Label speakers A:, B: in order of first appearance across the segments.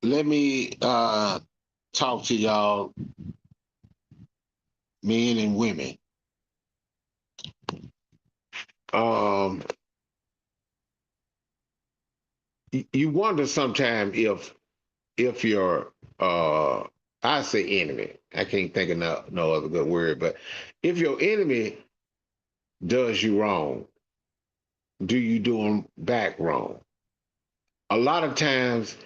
A: Let me talk to y'all, men and women. Um, you wonder sometimes if your I say enemy. I can't think of no other good word, but if your enemy does you wrong, do you do them back wrong? A lot of times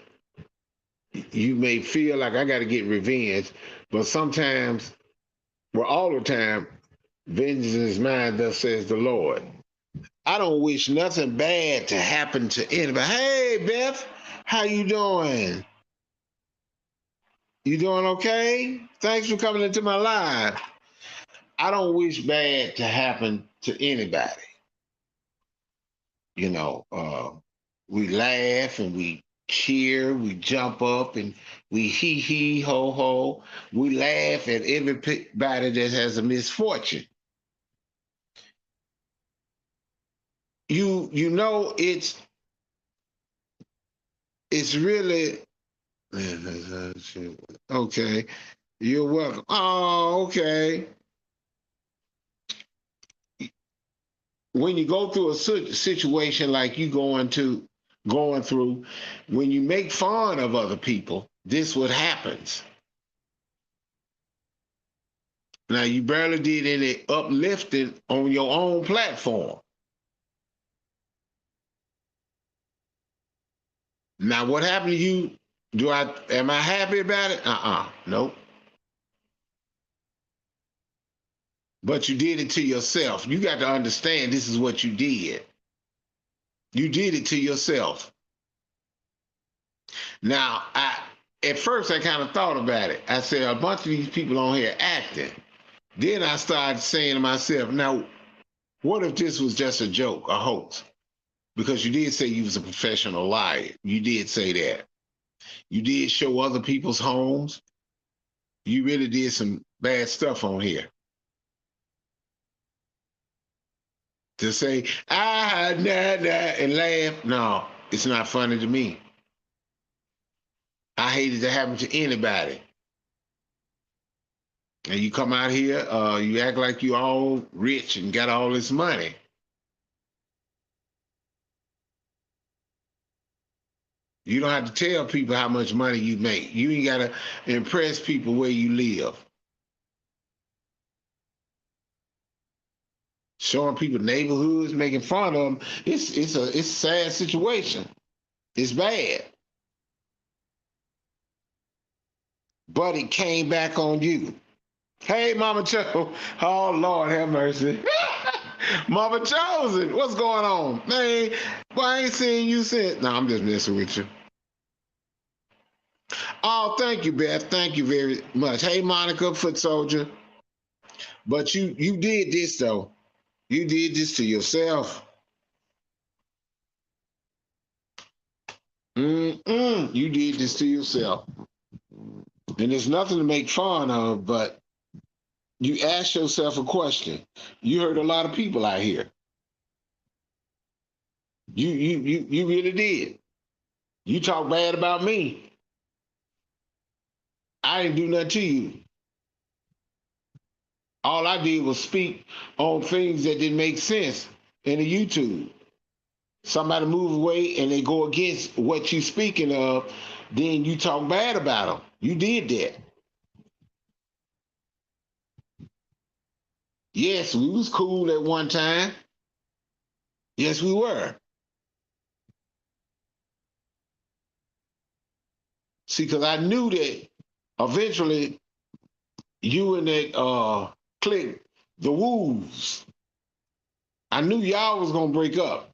A: you may feel like I got to get revenge, but sometimes, well, all the time, vengeance is mine, thus says the Lord. I don't wish nothing bad to happen to anybody. Hey, Beth, how you doing? You doing okay? Thanks for coming into my live. I don't wish bad to happen to anybody. You know, we laugh and we cheer, we jump up and we hee hee ho ho. We laugh at everybody that has a misfortune. You know it's really okay. You're welcome. Oh, okay. When you go through a situation like you going through, when you make fun of other people, this what happens. Now you barely did any uplifting on your own platform. Now what happened to you? Do I am I happy about it? Nope. But you did it to yourself. You got to understand this is what you did. You did it to yourself. Now, at first I kind of thought about it. I said a bunch of these people on here acting. Then I started saying to myself, now, what if this was just a joke, a hoax? Because you did say you was a professional liar. You did say that. You did show other people's homes. You really did some bad stuff on here. To say, nah, nah, and laugh, no, it's not funny to me. I hate it to happen to anybody. And you come out here, you act like you all rich and got all this money. You don't have to tell people how much money you make. You ain't got to impress people where you live. Showing people neighborhoods, making fun of them. It's a sad situation. It's bad, but it came back on you. Hey, Mama Cho. Oh Lord, have mercy. Mama Chosen, what's going on, man? Well, I ain't seen you since. No, I'm just messing with you. Oh, thank you, Beth. Thank you very much. Hey, Monica, foot soldier. But you did this though. You did this to yourself. You did this to yourself. And there's nothing to make fun of, but you ask yourself a question. You hurt a lot of people out here. You really did. You talk bad about me. I didn't do nothing to you. All I did was speak on things that didn't make sense in the YouTube. Somebody move away and they go against what you speaking of, then you talk bad about them. You did that. Yes, we was cool at one time. Yes, we were. See, because I knew that eventually you and that clique, the Wolves, I knew y'all was gonna break up.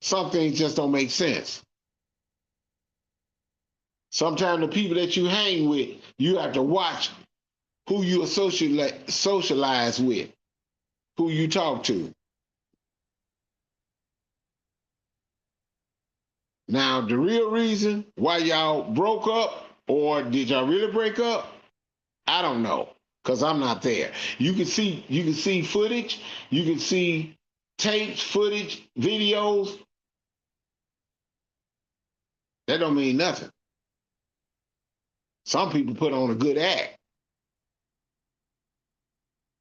A: Some things just don't make sense. Sometimes the people that you hang with, you have to watch who you socialize with, who you talk to. Now, the real reason why y'all broke up, or did y'all really break up? I don't know, cause I'm not there. You can see footage, you can see tapes, footage, videos. That don't mean nothing. Some people put on a good act,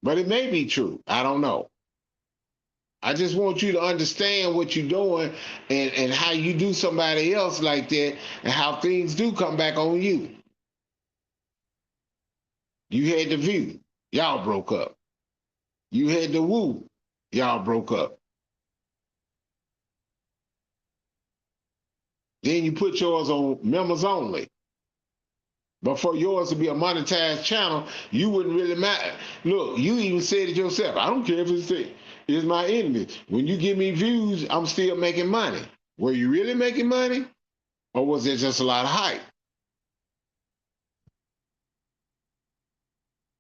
A: but it may be true. I don't know. I just want you to understand what you're doing and how you do somebody else like that and how things do come back on you. You had the View, y'all broke up. You had the Woo, y'all broke up. Then you put yours on members only. But for yours to be a monetized channel, you wouldn't really matter. Look, you even said it yourself. I don't care if it's my enemy. When you give me views, I'm still making money. Were you really making money? Or was it just a lot of hype?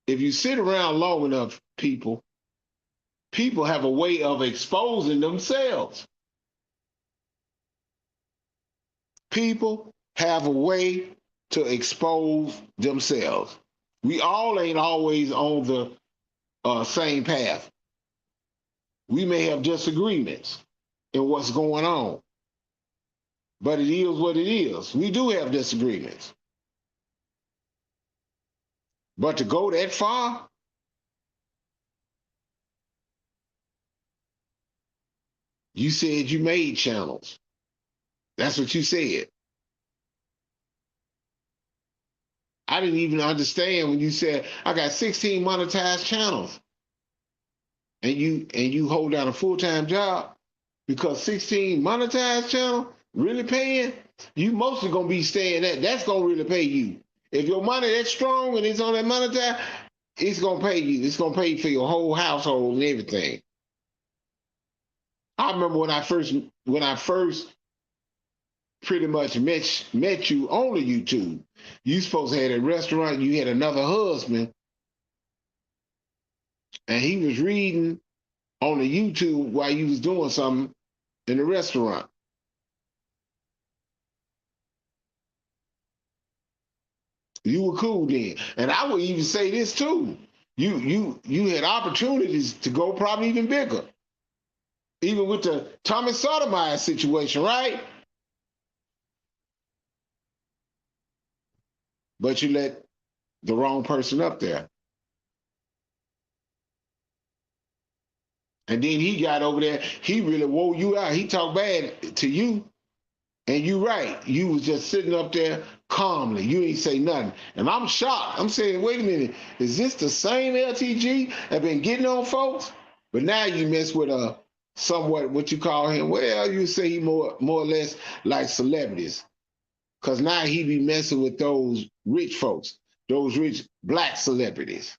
A: If you sit around long enough, people have a way of exposing themselves. People have a way to expose themselves. We all ain't always on the same path. We may have disagreements in what's going on, but it is what it is. We do have disagreements. But to go that far, you said you made channels. That's what you said. I didn't even understand when you said I got 16 monetized channels, and you hold down a full-time job because 16 monetized channel really paying. You mostly gonna be staying at. That's gonna really pay you. If your money that's strong and it's on that monetized, it's gonna pay you. It's gonna pay for your whole household and everything. I remember when I first pretty much met you on the YouTube. You supposed to have a restaurant. You had another husband, and he was reading on the YouTube while you was doing something in the restaurant. You were cool then, and I would even say this too. You had opportunities to go probably even bigger, even with the Tommy Sotomayor situation, right? But you let the wrong person up there. And then he got over there, he really wore you out. He talked bad to you, and you right. You was just sitting up there calmly. You ain't say nothing. And I'm shocked. I'm saying, wait a minute, is this the same LTG that been getting on folks? But now you mess with a somewhat what you call him. Well, you say he more or less like celebrities. Cause now he be messing with those rich folks, those rich black celebrities.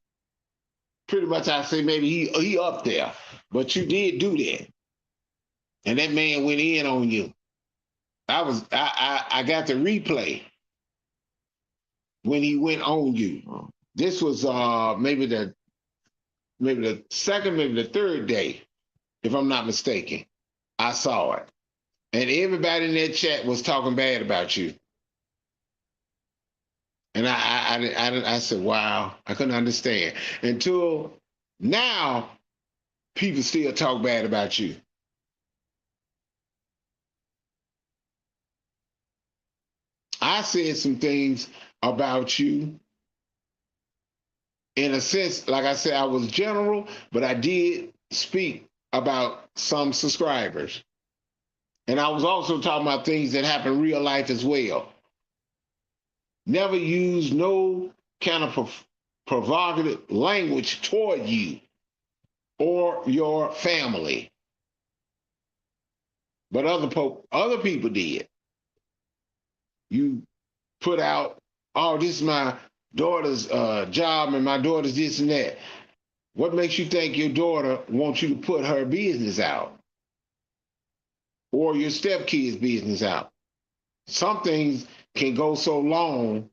A: Pretty much I say maybe he up there. But you did do that. And that man went in on you. I got the replay when he went on you. This was maybe the second, maybe the third day, if I'm not mistaken. I saw it. And everybody in that chat was talking bad about you. And I said, wow, I couldn't understand. Until now, people still talk bad about you. I said some things about you. In a sense, like I said, I was general, but I did speak about some subscribers. And I was also talking about things that happen in real life as well. Never use no kind of provocative language toward you or your family. But other people did. You put out, oh, this is my daughter's job and my daughter's this and that. What makes you think your daughter wants you to put her business out or your stepkid's business out? Some things can go so long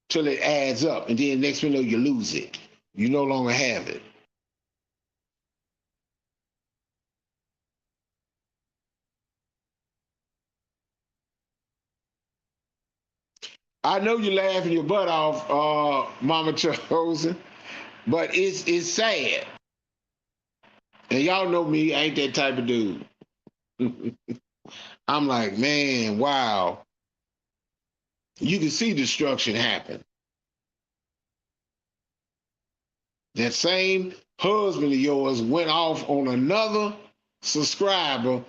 A: till it adds up, and then next thing you know, you lose it. You no longer have it. I know you're laughing your butt off, Mama Chosen, but it's sad. And y'all know me, I ain't that type of dude. I'm like, man, wow. You can see destruction happen. That same husband of yours went off on another subscriber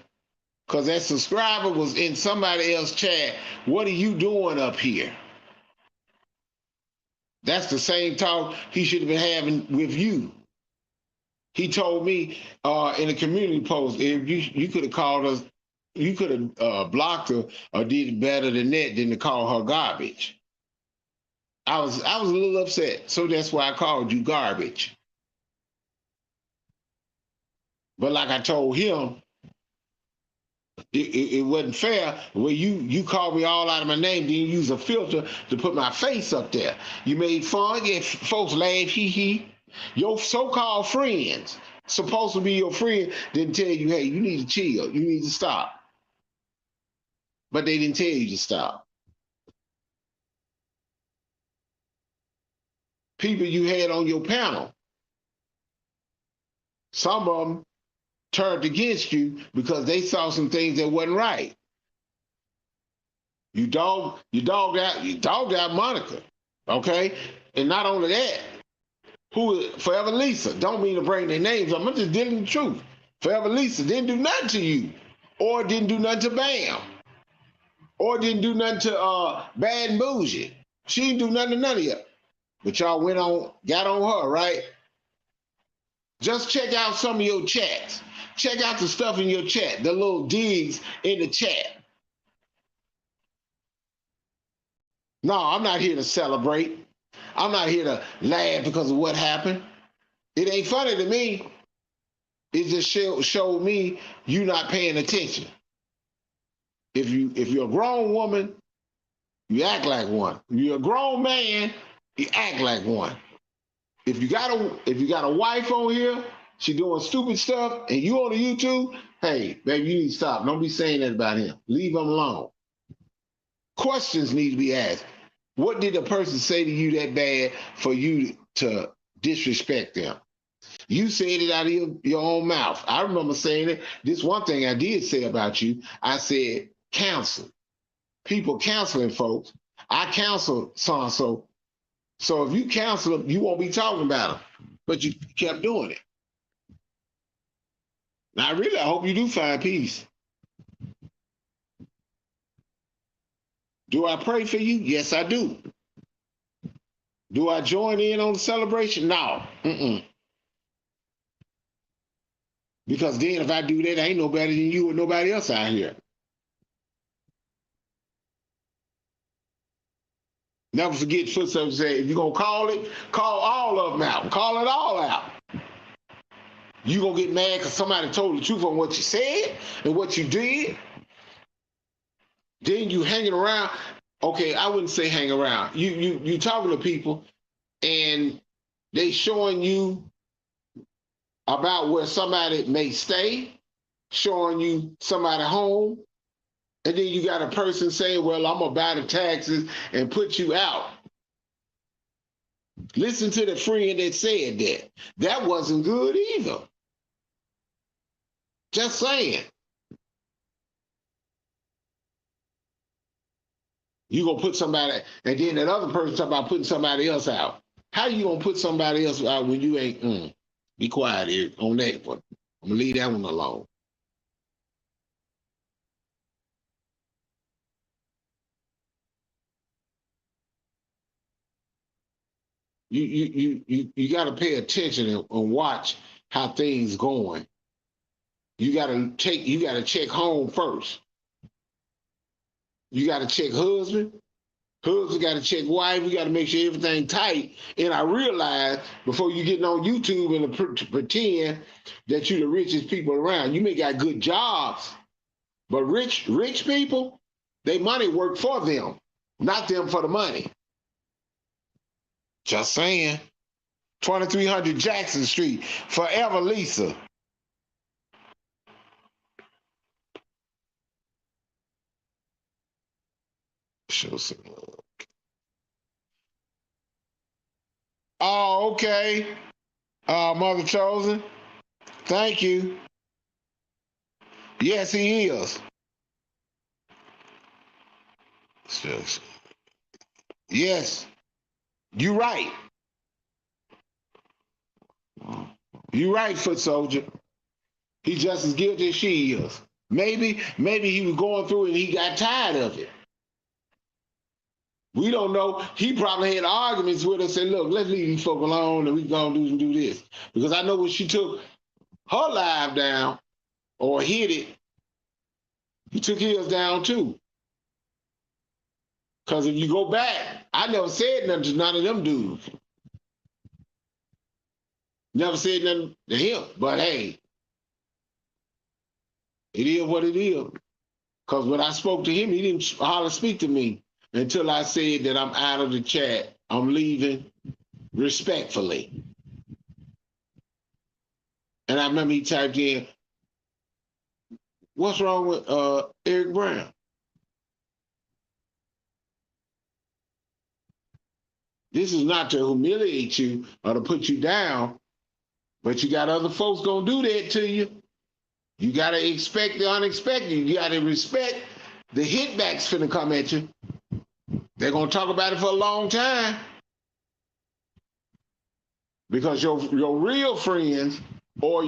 A: because that subscriber was in somebody else's chat. What are you doing up here? That's the same talk he should have been having with you. He told me in a community post, if you could have called us, you could have blocked her or did better than that than to call her garbage. I was a little upset, so that's why I called you garbage. But like I told him, it wasn't fair. Where you called me all out of my name, then you use a filter to put my face up there. You made fun, yeah, folks laugh, hee hee. Your so-called friends, supposed to be your friend, didn't tell you, hey, you need to chill, you need to stop. But they didn't tell you to stop. People you had on your panel, some of them turned against you because they saw some things that wasn't right. You dogged out Monica, okay? And not only that, who Forever Lisa, don't mean to bring their names up, I'm just dealing the truth. Forever Lisa didn't do nothing to you, or didn't do nothing to Bam, or didn't do nothing to Bad and Bougie. She didn't do nothing to none of you. But y'all got on her, right? Just check out some of your chats. Check out the stuff in your chat, the little digs in the chat. No, I'm not here to celebrate. I'm not here to laugh because of what happened. It ain't funny to me. It just showed me you not paying attention. If you're a grown woman, you act like one. If you're a grown man, you act like one. If you got a wife on here, she doing stupid stuff, and you on the YouTube, hey, baby, you need to stop. Don't be saying that about him. Leave him alone. Questions need to be asked. What did a person say to you that bad for you to disrespect them? You said it out of your own mouth. I remember saying it. This one thing I did say about you, I said counsel. People counseling folks. I counsel so-and-so. So if you counsel them, you won't be talking about them. But you kept doing it. Now, I hope you do find peace. Do I pray for you? Yes, I do. Do I join in on the celebration? No. Mm-mm. Because then if I do that, I ain't no better than you or nobody else out here. Never forget footsteps say, if you're going to call it, call all of them out. Call it all out. You going to get mad because somebody told the truth on what you said and what you did. Then you hanging around. Okay, I wouldn't say hang around. You talking to people and they showing you about where somebody may stay, showing you somebody home, and then you got a person saying, well, I'm gonna buy the taxes and put you out. Listen to the friend that said that. That wasn't good either. Just saying. You gonna put somebody, and then that other person talking about putting somebody else out. How you gonna put somebody else out when you ain't? Be quiet here on that one. I'm gonna leave that one alone. You got to pay attention and watch how things going. You got to check home first. You got to check husband. Husband got to check wife. You got to make sure everything tight. And I realize before you getting on YouTube and to pretend that you the richest people around, you may got good jobs, but rich people, they money work for them, not them for the money. Just saying. 2300 Jackson Street, Forever Lisa. Show some love. Oh, okay. Mother Chosen. Thank you. Yes, he is. Yes, you right. You right, foot soldier. He's just as guilty as she is. Maybe he was going through it and he got tired of it. We don't know. He probably had arguments with us and said, look, let's leave these folk alone and we gonna do this. Because I know when she took her live down or hit it, he took his down too. Because if you go back, I never said nothing to none of them dudes. Never said nothing to him. But hey, it is what it is. Because when I spoke to him, he didn't holler speak to me until I said that I'm out of the chat. I'm leaving respectfully. And I remember he typed in, what's wrong with Eric Brown? This is not to humiliate you or to put you down, but you got other folks gonna do that to you. You gotta expect the unexpected. You gotta respect the hitbacks finna come at you. They're gonna talk about it for a long time. Because your real friends or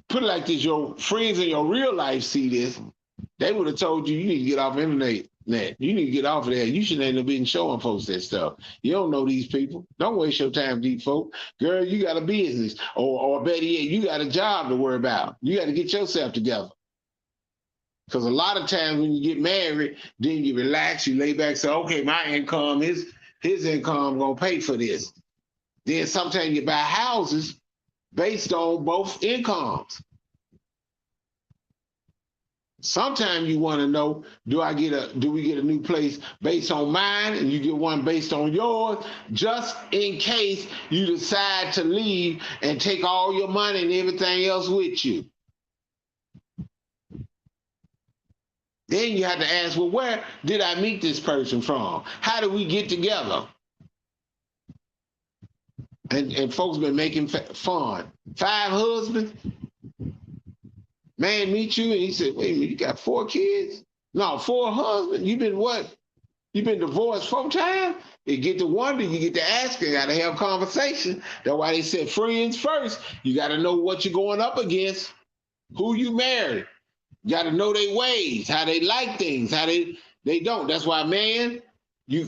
A: put it like this, your friends in your real life see this, they would have told you need to get off the internet. You need to get off of there. You shouldn't have been showing folks that stuff. You don't know these people. Don't waste your time, deep folk. Girl, you got a business. Or better yet, you got a job to worry about. You got to get yourself together. Because a lot of times when you get married, then you relax, you lay back, say, okay, my income, his income gonna pay for this. Then sometimes you buy houses based on both incomes. Sometimes you want to know, do we get a new place based on mine and you get one based on yours, just in case you decide to leave and take all your money and everything else with you. Then you have to ask, well, where did I meet this person from? How did we get together? And folks been making fun. 5 husbands. Man meet you and he said, wait a minute, you got 4 kids? No, 4 husbands? You been what? You been divorced 4 times? You get to wonder, you get to ask, you got to have conversation. That's why they said friends first. You got to know what you're going up against, who you marry. You got to know their ways, how they like things, how they don't. That's why, man,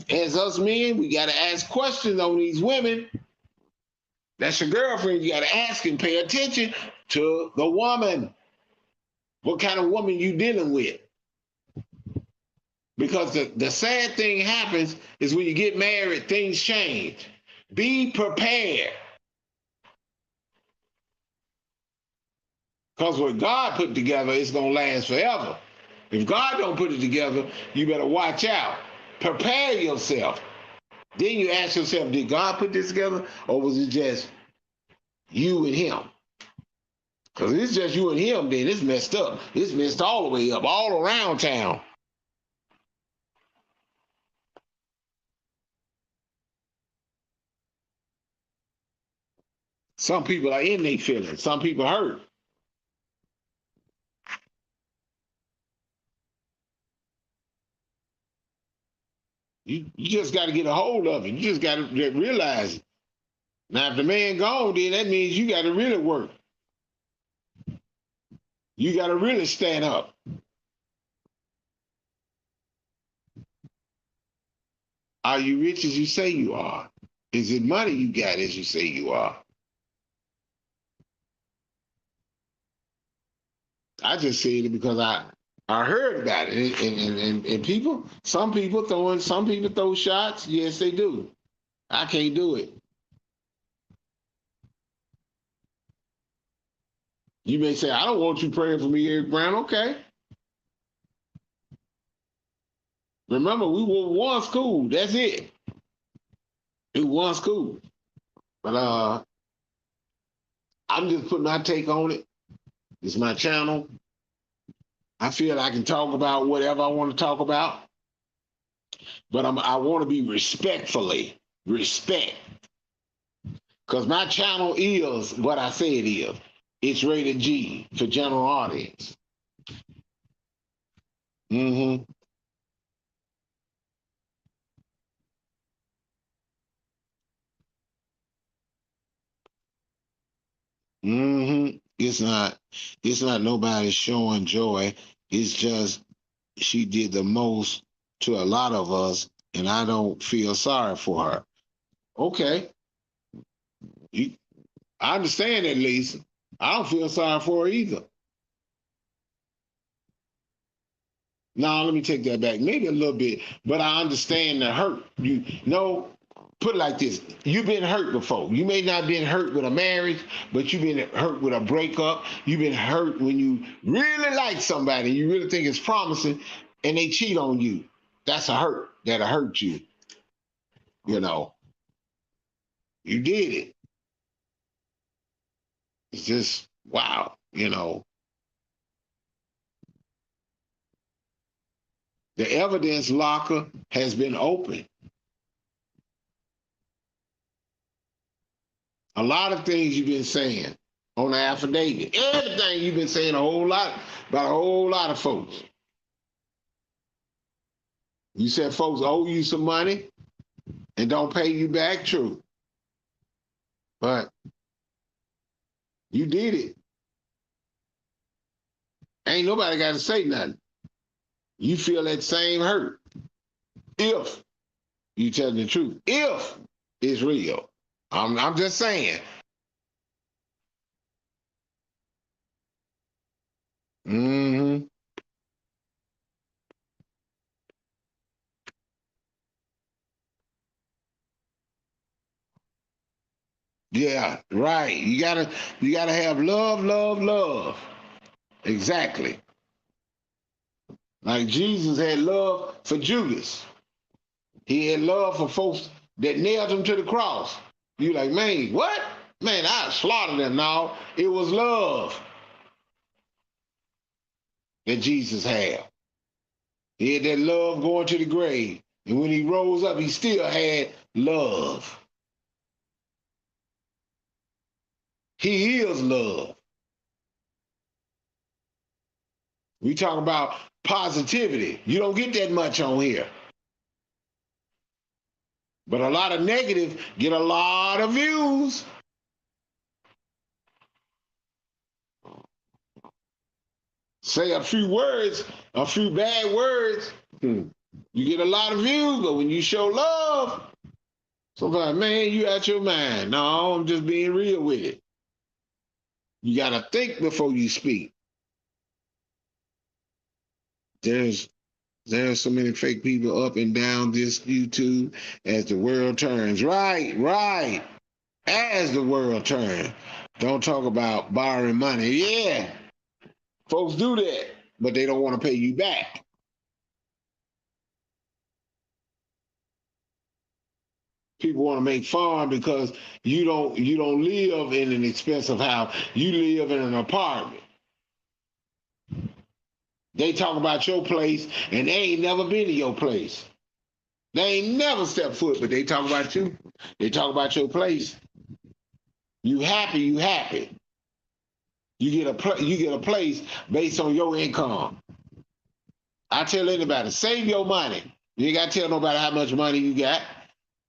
A: as us men, we got to ask questions on these women. That's your girlfriend. You got to ask and pay attention to the woman. What kind of woman you dealing with? Because the sad thing happens is when you get married, things change. Be prepared. Because what God put together is going to last forever. If God don't put it together, you better watch out. Prepare yourself. Then you ask yourself, did God put this together or was it just you and him? Because if it's just you and him, then it's messed up. It's messed all the way up, all around town. Some people are in their feelings. Some people hurt. You just got to get a hold of it. You just got to realize it. Now, if the man gone, then that means you got to really work. You got to really stand up. Are you rich as you say you are? Is it money you got as you say you are? I just said it because I heard about it. And people, some people throw shots. Yes, they do. I can't do it. You may say, I don't want you praying for me, Eric Brown. Okay. Remember, we were one school. That's it. It was one school. But I'm just putting my take on it. It's my channel. I feel I can talk about whatever I want to talk about. But I want to be respect. Because my channel is what I say it is. It's rated G for general audience. Mm-hmm. It's not nobody showing joy. It's just she did the most to a lot of us, and I don't feel sorry for her. Okay, you, I understand that, Lisa. I don't feel sorry for her either. No, let me take that back. Maybe a little bit, but I understand the hurt. You know, put it like this: you've been hurt before. You may not been hurt with a marriage, but you've been hurt with a breakup. You've been hurt when you really like somebody, you really think it's promising, and they cheat on you. That's a hurt that'll hurt you. You know, you did it. It's just wow. The evidence locker has been opened. A lot of things you've been saying on the affidavit, everything you've been saying a whole lot about a whole lot of folks. You said folks owe you some money and don't pay you back, true. But you did it. Ain't nobody got to say nothing. You feel that same hurt. If you tell the truth, if it's real. I'm just saying. Mm-hmm. Yeah, right. You gotta have love, love, love. Exactly. Like Jesus had love for Judas. He had love for folks that nailed him to the cross. You like, man, what? Man, I slaughtered them now. It was love that Jesus had. He had that love going to the grave. And when he rose up, he still had love. He is love. We talk about positivity. You don't get that much on here. But a lot of negative get a lot of views. Say a few words, a few bad words, you get a lot of views. But when you show love, sometimes, man, you out your mind. No, I'm just being real with it. You got to think before you speak. There's so many fake people up and down this YouTube as the world turns. Right, right. As the world turns. Don't talk about borrowing money. Yeah, folks do that, but they don't want to pay you back. People want to make fun because you don't live in an expensive house. You live in an apartment. They talk about your place and they ain't never been to your place. They ain't never stepped foot, but they talk about you. They talk about your place. You happy, you happy. You get a place based on your income. I tell anybody, save your money. You ain't got to tell nobody how much money you got.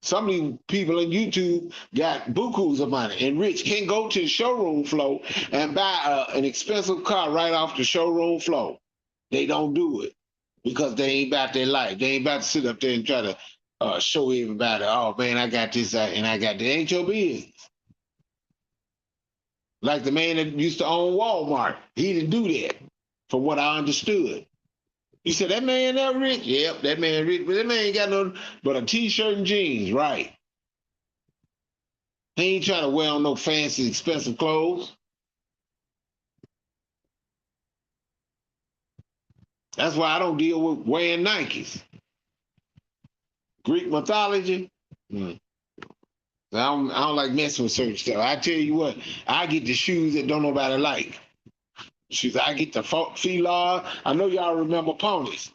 A: Some of these people on YouTube got bukus of money, and rich can go to the showroom floor and buy an expensive car right off the showroom floor. They don't do it because they ain't about their life. They ain't about to sit up there and try to show everybody, oh man, I got this and I got that. Ain't your business. Like the man that used to own Walmart, he didn't do that, from what I understood. You said that man that rich? Yep, that man rich, but that man ain't got no but a t-shirt and jeans, right? He ain't trying to wear on no fancy, expensive clothes. That's why I don't deal with wearing Nikes. Greek mythology. I don't like messing with certain stuff. I tell you what, I get the shoes that don't nobody like. Shoes, I get the Fila. I know y'all remember ponies.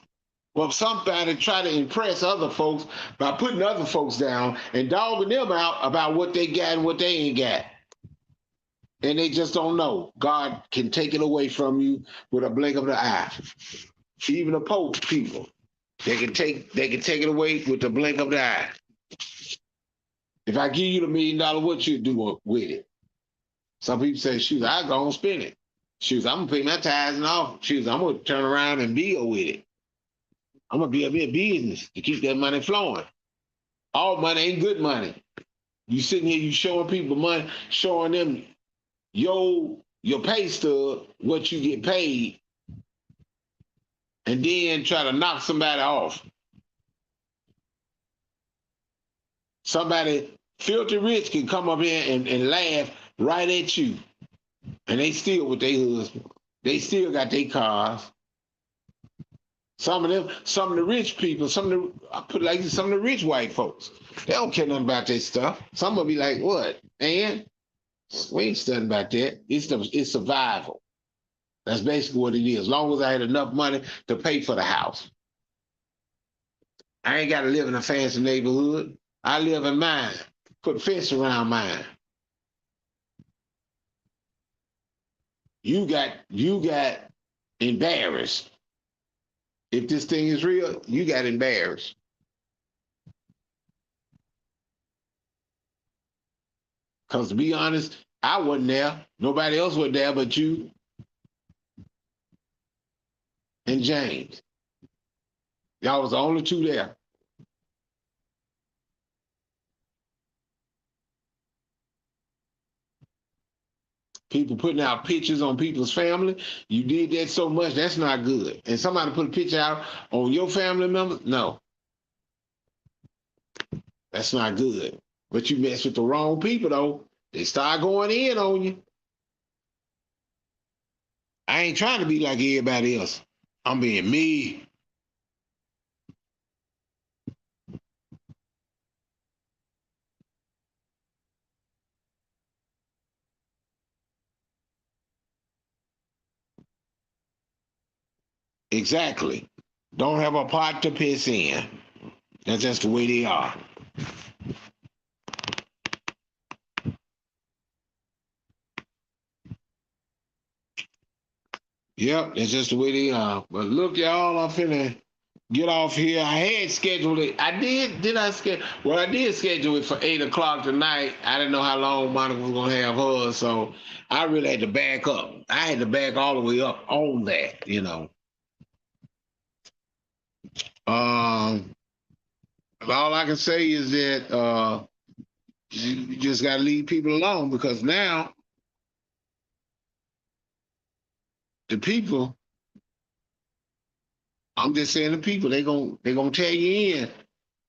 A: Well, somebody try to impress other folks by putting other folks down and dogging them out about what they got and what they ain't got. And they just don't know. God can take it away from you with a blink of the eye. Even the Pope people, they can take it away with the blink of the eye. If I give you the $1 million, what you do with it? Some people say, shoot, I go and spend it. Shoot, I'm gonna pay my tithes and off. Shoot, I'm gonna turn around and build with it. I'm gonna be a bit business to keep that money flowing. All money ain't good money. You sitting here, you showing people money, showing them your pay stub, what you get paid, and then try to knock somebody off. Somebody filthy rich can come up here and laugh right at you. And they still with their husband. They still got their cars. Some of them, some of the rich people, I put it like this, some of the rich white folks, they don't care nothing about their stuff. Some will be like, what? Man, we ain't studying about that. It's survival. That's basically what it is. As long as I had enough money to pay for the house. I ain't got to live in a fancy neighborhood. I live in mine. Put a fence around mine. You got embarrassed. If this thing is real, you got embarrassed. Because to be honest, I wasn't there. Nobody else was there but you and James. Y'all was the only two there. People putting out pictures on people's family. You did that so much, that's not good. And somebody put a picture out on your family member? No. That's not good. But you mess with the wrong people, though. They start going in on you. I ain't trying to be like everybody else. I'm being me. Exactly. Don't have a pot to piss in. That's just the way they are. Yep, that's just the way they are. But look, y'all, I'm finna get off here. I had scheduled it. Did I schedule? Well, I did schedule it for 8 o'clock tonight. I didn't know how long Monica was gonna have hers, so I really had to back up. I had to back all the way up on that, you know. All I can say is that you just gotta leave people alone because now the people, I'm just saying the people, they gonna tell you in.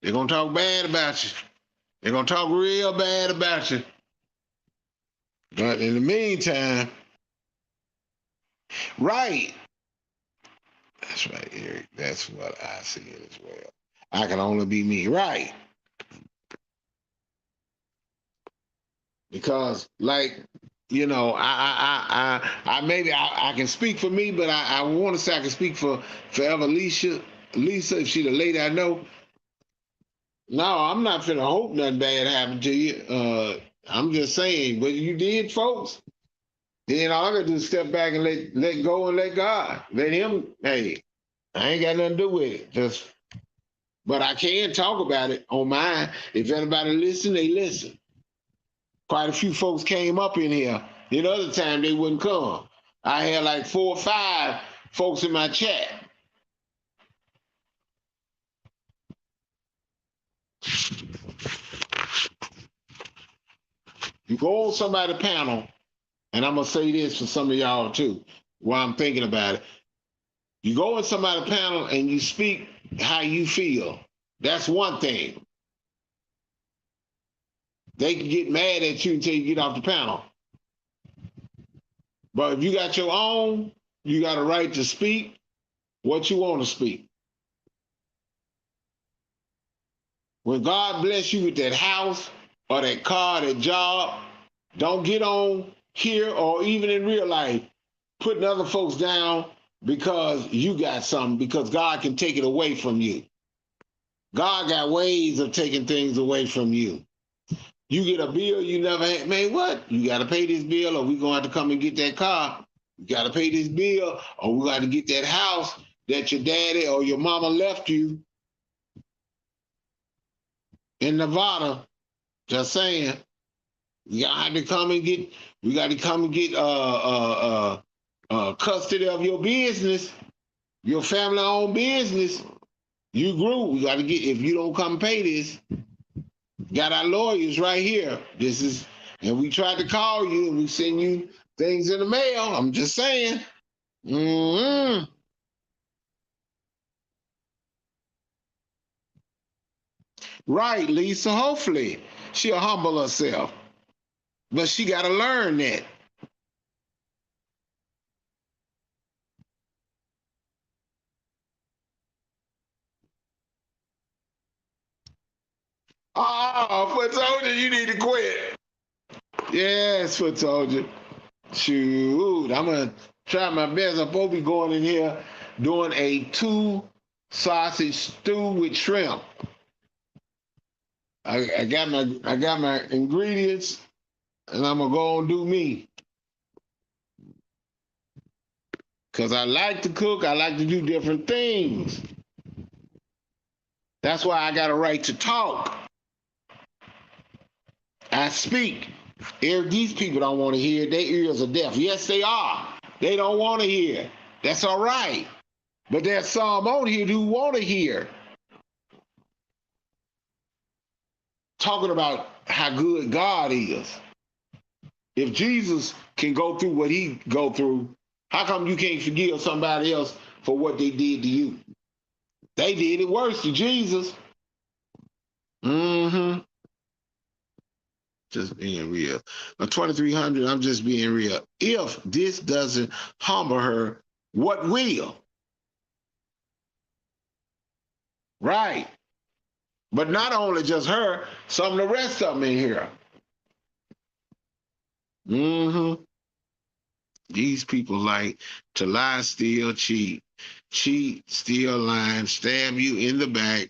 A: They're gonna talk bad about you. They're gonna talk real bad about you. But in the meantime, right. That's right, Eric. That's what I see it as well. I can only be me, right? Because, like, you know, I maybe I can speak for me, but I want to say I can speak for forever Lisa, if she the lady I know. No, I'm not finna hope nothing bad happened to you. I'm just saying, what you did, folks, then all I gotta do is step back and let go and let God. Let him, hey, I ain't got nothing to do with it. But I can talk about it on mine. If anybody listen, they listen. Quite a few folks came up in here. The other time they wouldn't come. I had like 4 or 5 folks in my chat. You go on somebody's panel, and I'm gonna say this for some of y'all too, while I'm thinking about it. You go on somebody's panel and you speak how you feel. That's one thing. They can get mad at you until you get off the panel. But if you got your own, you got a right to speak what you want to speak. When God bless you with that house or that car, that job, don't get on here or even in real life putting other folks down because you got something, because God can take it away from you. God got ways of taking things away from you. You get a bill you never had, man, what? You got to pay this bill or we're going to have to come and get that car. You got to pay this bill or we got to get that house that your daddy or your mama left you in Nevada. Just saying. You got to come and get. We got to come and get custody of your business, your family-owned business. You grew. We got to get. If you don't come pay this, got our lawyers right here. This is, and we tried to call you and we send you things in the mail. I'm just saying. Mm-hmm. Right, Lisa. Hopefully she'll humble herself, but she got to learn that. Oh, foot soldier, you need to quit. Yes, foot soldier. Shoot, I'm gonna try my best. I'm supposed to be going in here doing a 2 sausage stew with shrimp. I got my ingredients, and I'm gonna go and do me. Cause I like to cook. I like to do different things. That's why I got a right to talk. I speak. These people don't want to hear. Their ears are deaf. Yes, they are. They don't want to hear. That's all right. But there's some on here who want to hear. Talking about how good God is. If Jesus can go through what he go through, how come you can't forgive somebody else for what they did to you? They did it worse to Jesus. Mm-hmm. Just being real. Now, 2300, I'm just being real. If this doesn't humble her, what will? Right. But not only just her, some of the rest of them in here. Mm-hmm. These people like to lie, steal, cheat, steal, lie, stab you in the back,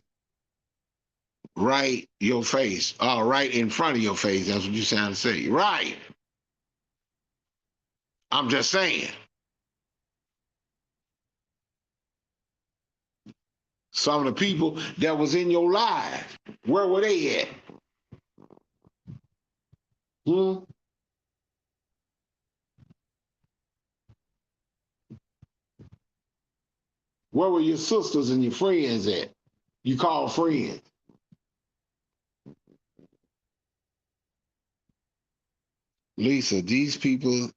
A: right your face. Oh, right in front of your face. That's what you sound to say. Right. I'm just saying. Some of the people that was in your life, where were they at? Hmm? Where were your sisters and your friends at? You call friends. Lisa, these people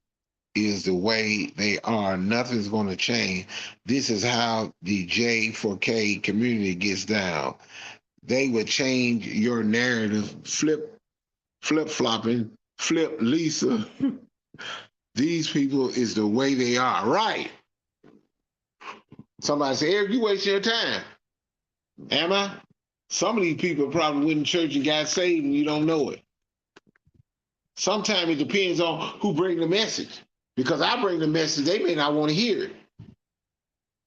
A: is the way they are. Nothing's going to change. This is how the J4K community gets down. They would change your narrative, flip flopping, flip Lisa. These people is the way they are. Right. Somebody say, Eric, you wasting your time. Am I? Some of these people probably went in church and got saved and you don't know it. Sometimes it depends on who bring the message. Because I bring the message, they may not want to hear it.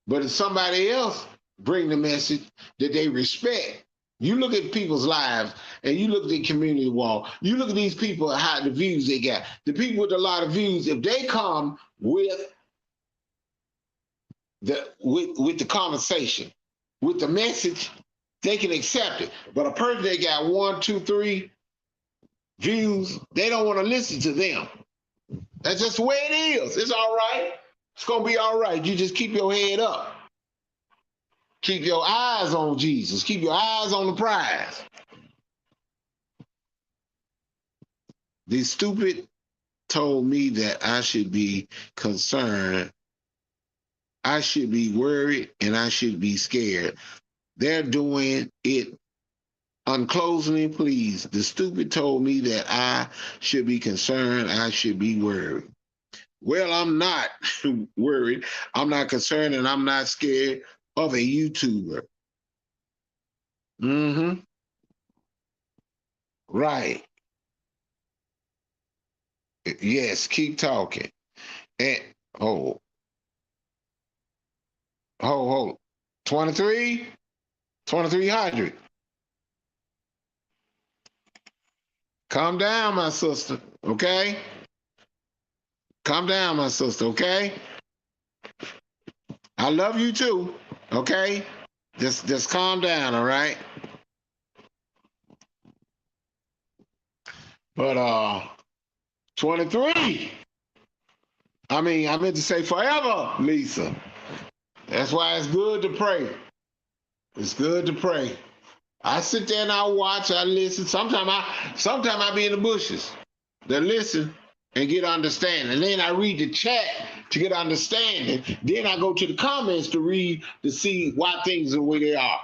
A: But if somebody else bring the message that they respect, you look at people's lives and you look at the community wall, you look at these people, how the views they got. The people with a lot of views, if they come with the conversation, with the message, they can accept it. But a person that got 1, 2, 3 views, they don't want to listen to them. That's just the way it is. It's all right. It's gonna be all right. You just keep your head up. Keep your eyes on Jesus. Keep your eyes on the prize. The stupid told me that I should be concerned, I should be worried, and I should be scared. They're doing it unclosingly, please. The stupid told me that I should be concerned, I should be worried. Well, I'm not worried. I'm not concerned, and I'm not scared of a YouTuber. Mm-hmm. Right. Yes, keep talking. And oh, hold. 23? 2300. Calm down, my sister. Okay? Calm down, my sister, okay? I love you too. Okay? Just calm down, all right? But 23. I mean, I meant to say forever, Lisa. That's why it's good to pray. It's good to pray. I sit there and I watch, I listen. Sometimes I be in the bushes to listen and get understanding. And then I read the chat to get understanding. Then I go to the comments to read to see why things are the way they are.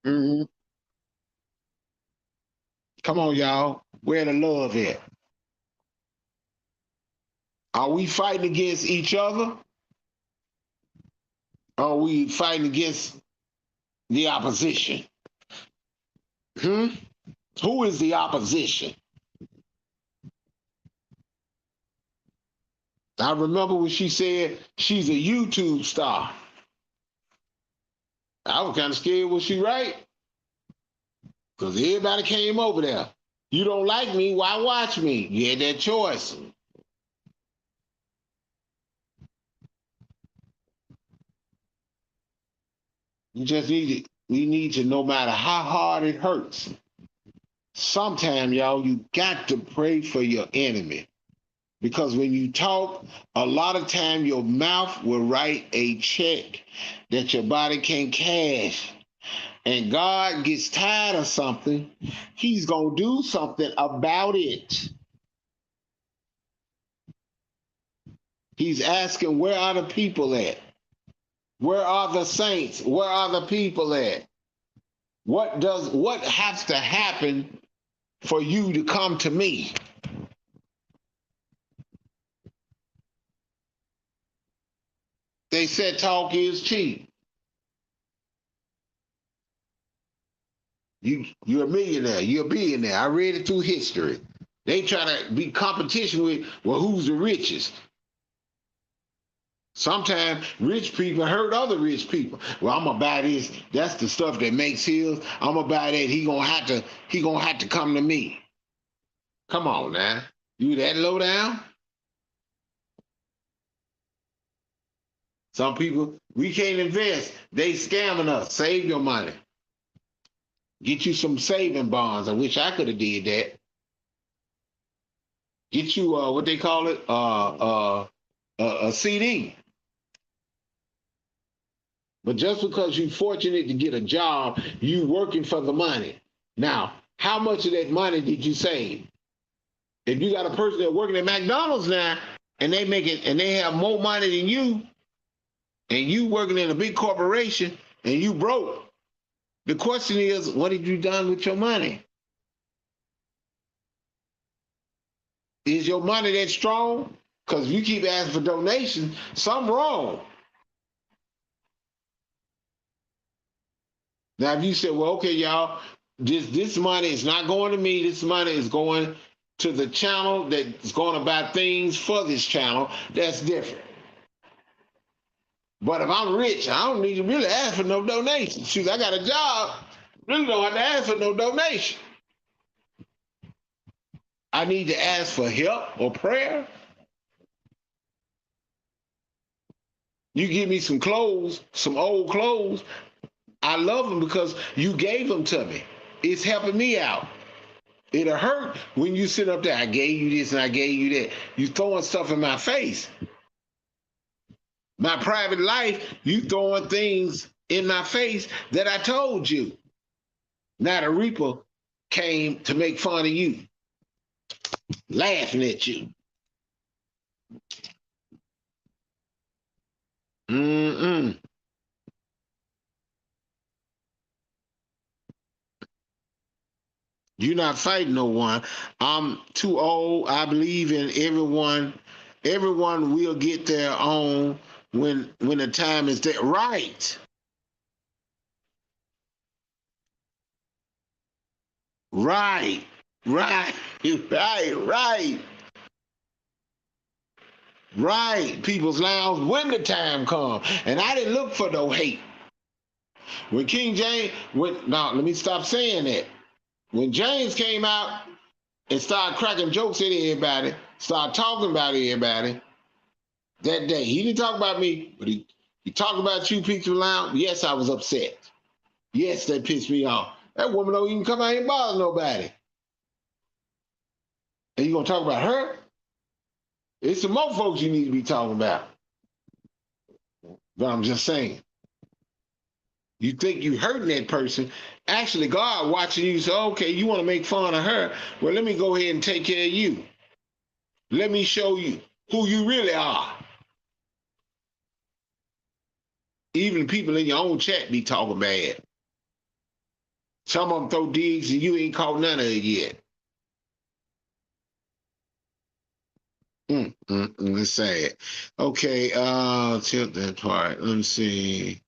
A: Mm-hmm. Come on, y'all. Where the love at? Are we fighting against each other? Are we fighting against the opposition? Hmm? Who is the opposition? I remember when she said she's a YouTube star. I was kind of scared, was she right? Because everybody came over there. You don't like me, why watch me? You had that choice. We need to, no matter how hard it hurts, sometimes, y'all, you got to pray for your enemy. Because when you talk, a lot of time your mouth will write a check that your body can't cash. And God gets tired of something, he's going to do something about it. He's asking, where are the people at? Where are the saints? Where are the people at? What has to happen for you to come to me? They said talk is cheap. You're a millionaire. You're a billionaire. I read it through history. They try to be competition with, well, who's the richest? Sometimes rich people hurt other rich people. Well, I'm gonna buy this. That's the stuff that makes heels. I'm gonna buy that. He gonna have to come to me. Come on now. You that low down? Some people, we can't invest. They scamming us. Save your money. Get you some saving bonds. I wish I could have did that. Get you what they call it, a CD. But just because you're fortunate to get a job, you working for the money. Now, how much of that money did you save? If you got a person that's working at McDonald's now and they have more money than you, and you working in a big corporation and you broke, the question is, what have you done with your money? Is your money that strong? Because if you keep asking for donations, something wrong. Now, if you say, well, okay, y'all, this money is not going to me. This money is going to the channel that's going to buy things for this channel, that's different. But if I'm rich, I don't need to really ask for no donation. Shoot, I got a job, really don't have to ask for no donation. I need to ask for help or prayer. You give me some clothes, some old clothes, I love them because you gave them to me. It's helping me out. It'll hurt when you sit up there, I gave you this and I gave you that. You throwing stuff in my face. My private life, you throwing things in my face that I told you. Now the Reaper came to make fun of you, laughing at you. Mm-mm. You're not fighting no one. I'm too old. I believe in everyone. Everyone will get their own when the time is there. Right. Right. Right. Right. Right. People's Lounge when the time comes. And I didn't look for no hate. When King James went, now let me stop saying that. When James came out and started cracking jokes at everybody, started talking about everybody that day, he didn't talk about me, but he talked about you, People's Lounge. Yes, I was upset. Yes, that pissed me off. That woman don't even come out and bother nobody. And you gonna talk about her? It's some more folks you need to be talking about. But I'm just saying, you think you hurting that person. Actually, God watching you say, okay, you want to make fun of her. Well, let me go ahead and take care of you. Let me show you who you really are. Even people in your own chat be talking bad. Some of them throw digs and you ain't caught none of it yet. It's sad. Okay, tilt that part. Let me see.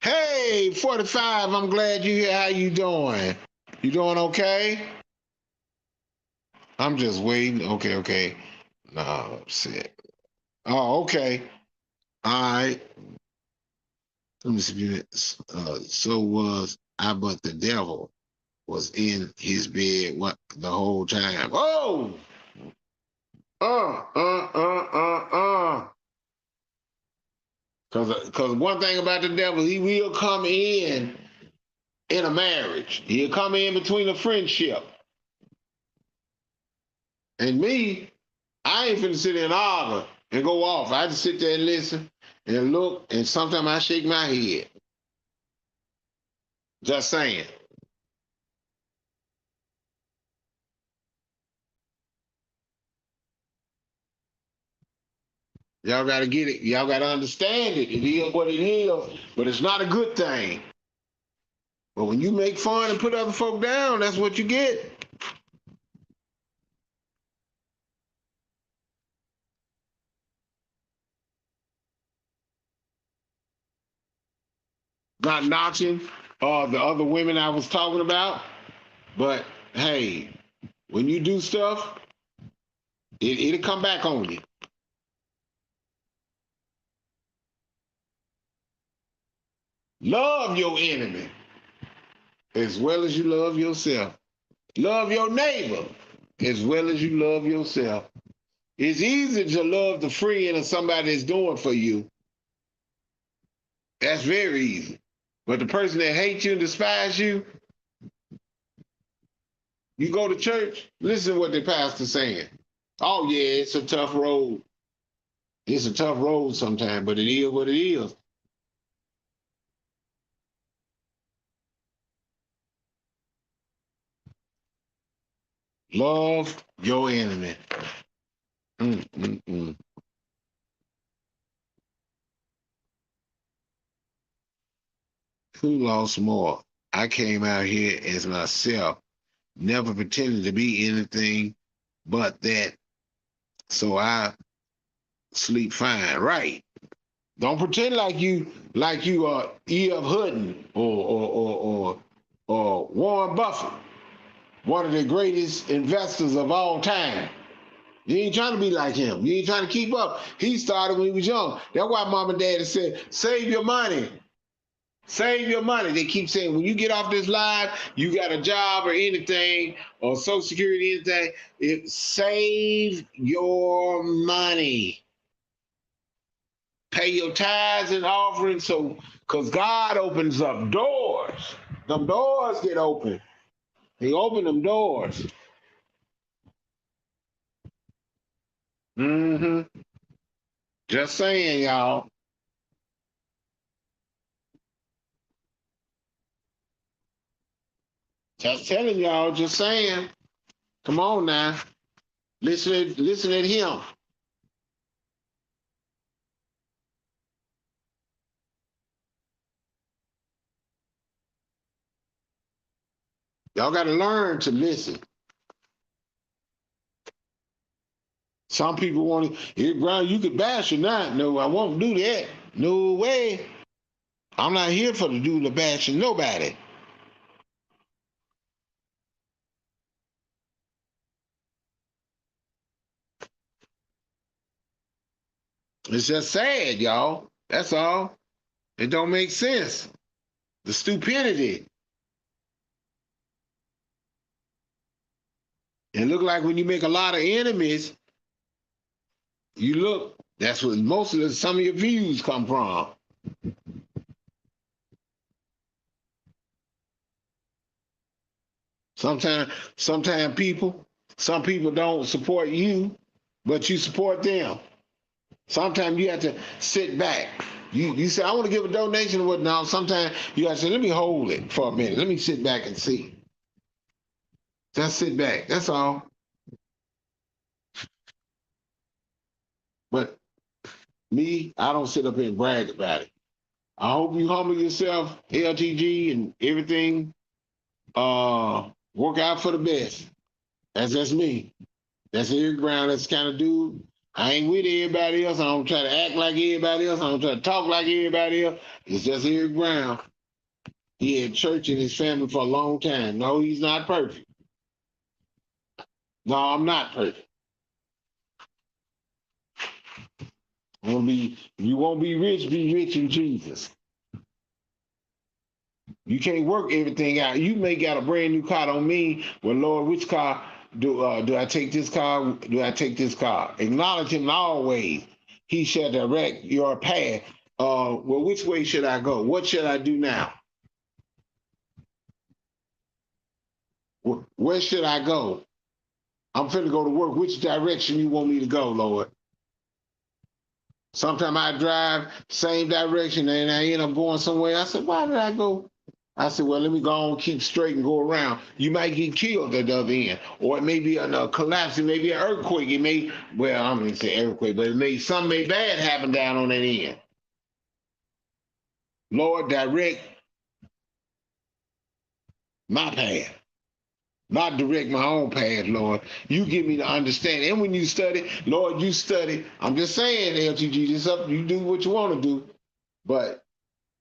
A: Hey, 45, I'm glad you here. How you doing? You doing okay? I'm just waiting. Okay. No, shit. Oh, okay. All right. Let me see. So was I, but the devil was in his bed what the whole time. Oh, uh, uh, uh, uh. Because one thing about the devil, he will come in a marriage. He'll come in between a friendship. And me, I ain't finna sit there and argue and go off. I just sit there and listen and look, and sometimes I shake my head. Just saying. Y'all got to get it. Y'all got to understand it. It is what it is, but it's not a good thing. But when you make fun and put other folk down, that's what you get. Not notching the other women I was talking about, but hey, when you do stuff, it'll come back on you. Love your enemy as well as you love yourself. Love your neighbor as well as you love yourself. It's easy to love the friend of somebody that's doing for you. That's very easy. But the person that hates you and despises you, you go to church, listen to what the pastor's saying. Oh yeah, it's a tough road. It's a tough road sometimes, but it is what it is. Love your enemy. Mm-mm-mm. Who lost more? I came out here as myself, never pretending to be anything but that. So I sleep fine. Right. Don't pretend like you are E.F. Hutton or Warren Buffett, one of the greatest investors of all time. You ain't trying to be like him. You ain't trying to keep up. He started when he was young. That's why mom and dad said, save your money. Save your money. They keep saying, when you get off this live, you got a job or anything, or Social Security, anything, save your money. Pay your tithes and offerings, so because God opens up doors. Them doors get open. He opened them doors. Mm-hmm. Just saying, y'all. Just telling y'all, just saying. Come on now. Listen at him. Y'all got to learn to listen. Some people want to, hey, Brian, you could bash or not. No, I won't do that. No way. I'm not here for to do the bashing nobody. It's just sad, y'all. That's all. It don't make sense. The stupidity. It look like when you make a lot of enemies, you look, that's what most of some of your views come from. Sometimes people, Some people don't support you, but you support them. Sometimes you have to sit back. You say, I want to give a donation or what now. Sometimes you have to say, let me hold it for a minute. Let me sit back and see. Just sit back. That's all. But me, I don't sit up here and brag about it. I hope you humble yourself, LTG, and everything. Work out for the best. That's just me. That's Eric Brown. That's the kind of dude. I ain't with everybody else. I don't try to act like everybody else. I don't try to talk like everybody else. It's just Eric Brown. He had church in his family for a long time. No, he's not perfect. No, I'm not perfect. You won't be rich in Jesus. You can't work everything out. You may got a brand new car. Don't mean, well, Lord, which car do I take this car? Do I take this car? Acknowledge him always. He shall direct your path. Well, which way should I go? What should I do now? Where should I go? I'm finna go to work. Which direction you want me to go, Lord? Sometimes I drive same direction and I end up going somewhere. I said, why did I go? I said, well, let me go on, keep straight and go around. You might get killed at the other end. Or it may be a collapse, it may be an earthquake. It may, well, I'm gonna say earthquake, but something may bad happen down on that end. Lord, direct my path. Not direct my own path, Lord. You give me the understanding. And when you study, Lord, you study. I'm just saying, LTG, this up, you do what you want to do. But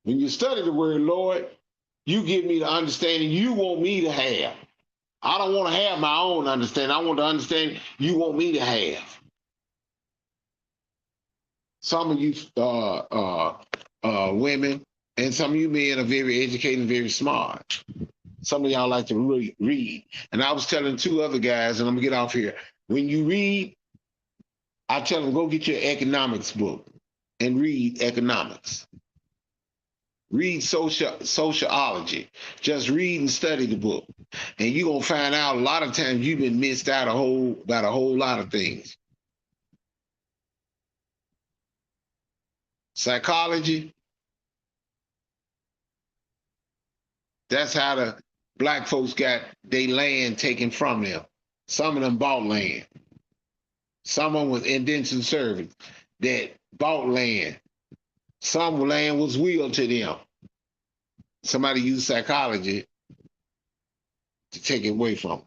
A: when you study the word, Lord, you give me the understanding you want me to have. I don't want to have my own understanding. I want the understanding you want me to have. Some of you women and some of you men are very educated and very smart. Some of y'all like to read. And I was telling two other guys, and I'm gonna get off here. When you read, I tell them, go get your economics book and read economics. Read sociology. Just read and study the book. And you're gonna find out a lot of times you've been missed out about a whole lot of things. Psychology, that's how the black folks got their land taken from them. Some of them bought land. Some of them was indentured servants that bought land. Some land was willed to them. Somebody used psychology to take it away from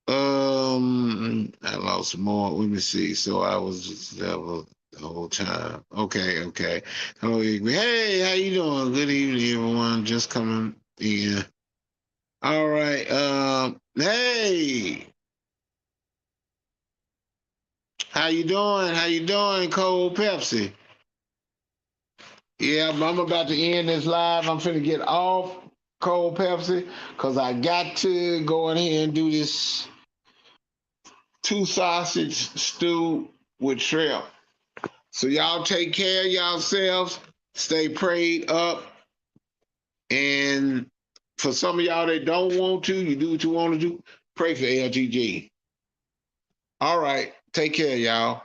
A: them. I lost more. Let me see. So I was just the whole time. Okay. Hello, hey, how you doing? Good evening, everyone. Just coming in. All right. Hey, how you doing? How you doing, Cold Pepsi? Yeah, I'm about to end this live. I'm finna get off Cold Pepsi because I got to go in here and do this 2 sausage stew with shrimp. So y'all take care of yourselves. Stay prayed up. And for some of y'all that don't want to, you do what you want to do. Pray for LTG. All right. Take care, y'all.